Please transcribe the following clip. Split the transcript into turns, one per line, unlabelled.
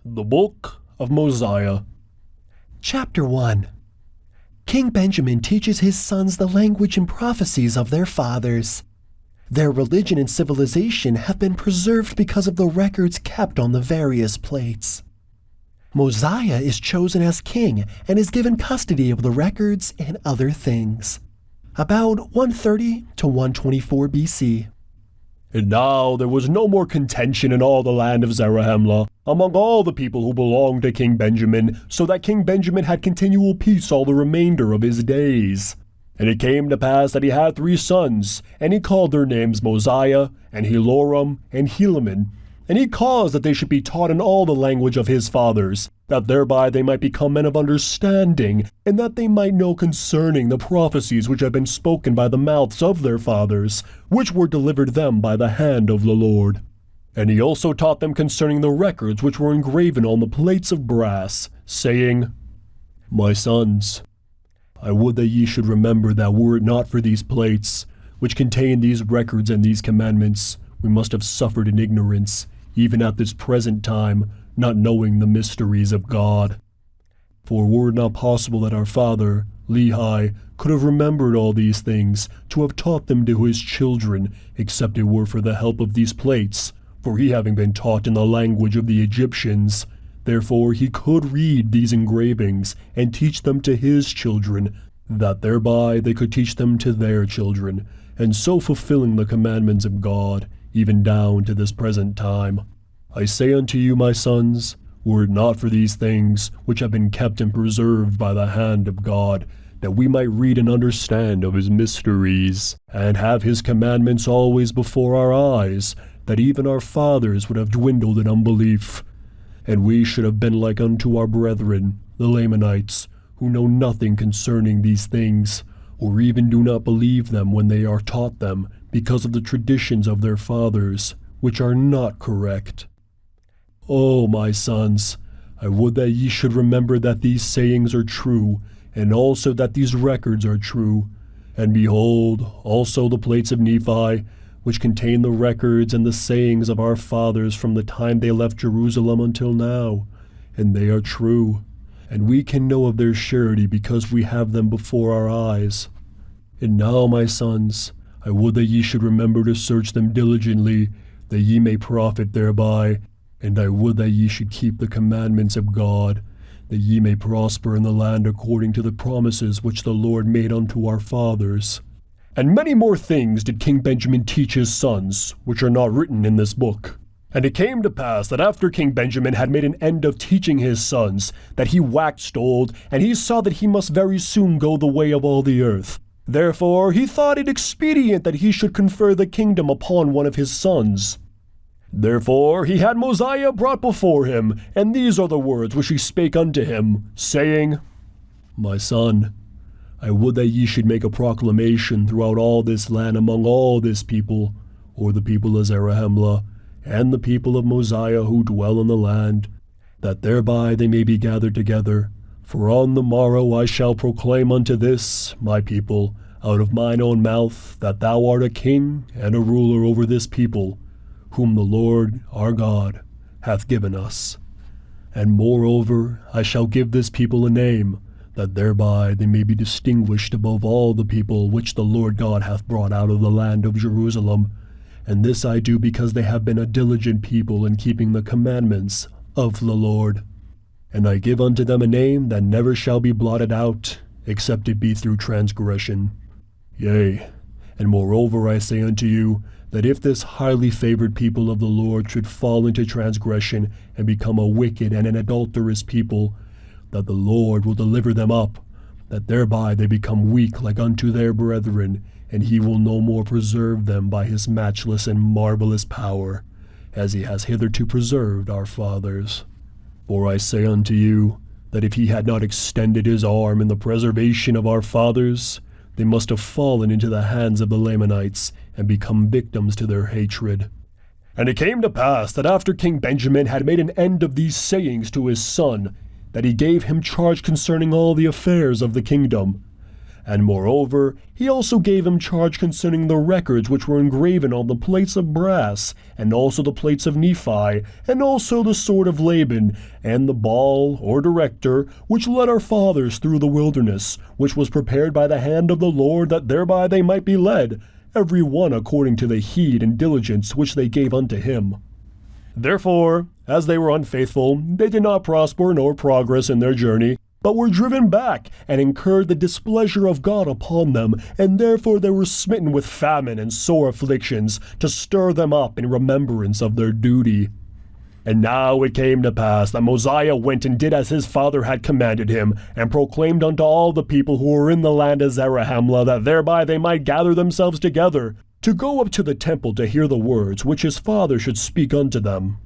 The Book of Mosiah.
Chapter 1. King Benjamin teaches his sons the language and prophecies of their fathers. Their religion and civilization have been preserved because of the records kept on the various plates. Mosiah is chosen as king and is given custody of the records and other things. About 130 to 124 BC.
And now there was no more contention in all the land of Zarahemla among all the people who belonged to King Benjamin, so that King Benjamin had continual peace all the remainder of his days. And it came to pass that he had 3 sons, and he called their names Mosiah, and Heloram, and Helaman. And he caused that they should be taught in all the language of his fathers, that thereby they might become men of understanding, and that they might know concerning the prophecies which had been spoken by the mouths of their fathers, which were delivered them by the hand of the Lord. And he also taught them concerning the records which were engraven on the plates of brass, saying, My sons, I would that ye should remember that were it not for these plates, which contain these records and these commandments, we must have suffered in ignorance, even at this present time, not knowing the mysteries of God. For were it not possible that our father, Lehi, could have remembered all these things, to have taught them to his children, except it were for the help of these plates, for he having been taught in the language of the Egyptians, therefore he could read these engravings, and teach them to his children, that thereby they could teach them to their children, and so fulfilling the commandments of God, even down to this present time. I say unto you, my sons, were it not for these things, which have been kept and preserved by the hand of God, that we might read and understand of his mysteries, and have his commandments always before our eyes, that even our fathers would have dwindled in unbelief, and we should have been like unto our brethren, the Lamanites, who know nothing concerning these things, or even do not believe them when they are taught them, because of the traditions of their fathers, which are not correct. O my sons, I would that ye should remember that these sayings are true, and also that these records are true. And behold, also the plates of Nephi, which contain the records and the sayings of our fathers from the time they left Jerusalem until now, and they are true. And we can know of their surety because we have them before our eyes. And now, my sons, I would that ye should remember to search them diligently, that ye may profit thereby, and I would that ye should keep the commandments of God, that ye may prosper in the land according to the promises which the Lord made unto our fathers. And many more things did King Benjamin teach his sons, which are not written in this book. And it came to pass that after King Benjamin had made an end of teaching his sons, that he waxed old, and he saw that he must very soon go the way of all the earth. Therefore he thought it expedient that he should confer the kingdom upon one of his sons. Therefore he had Mosiah brought before him, and these are the words which he spake unto him, saying, My son, I would that ye should make a proclamation throughout all this land among all this people, or the people of Zarahemla, and the people of Mosiah who dwell in the land, that thereby they may be gathered together. For on the morrow I shall proclaim unto this, my people, out of mine own mouth, that thou art a king and a ruler over this people, whom the Lord our God hath given us. And moreover I shall give this people a name, that thereby they may be distinguished above all the people which the Lord God hath brought out of the land of Jerusalem. And this I do because they have been a diligent people in keeping the commandments of the Lord. And I give unto them a name that never shall be blotted out, except it be through transgression. Yea, and moreover I say unto you, that if this highly favored people of the Lord should fall into transgression, and become a wicked and an adulterous people, that the Lord will deliver them up, that thereby they become weak like unto their brethren, and he will no more preserve them by his matchless and marvelous power, as he has hitherto preserved our fathers. For I say unto you, that if he had not extended his arm in the preservation of our fathers, they must have fallen into the hands of the Lamanites, and become victims to their hatred. And it came to pass that after King Benjamin had made an end of these sayings to his son, that he gave him charge concerning all the affairs of the kingdom. And moreover, he also gave him charge concerning the records which were engraven on the plates of brass, and also the plates of Nephi, and also the sword of Laban, and the ball, or director, which led our fathers through the wilderness, which was prepared by the hand of the Lord, that thereby they might be led, every one according to the heed and diligence which they gave unto him. Therefore, as they were unfaithful, they did not prosper nor progress in their journey, but were driven back, and incurred the displeasure of God upon them, and therefore they were smitten with famine and sore afflictions, to stir them up in remembrance of their duty. And now it came to pass that Mosiah went and did as his father had commanded him, and proclaimed unto all the people who were in the land of Zarahemla, that thereby they might gather themselves together, to go up to the temple to hear the words which his father should speak unto them.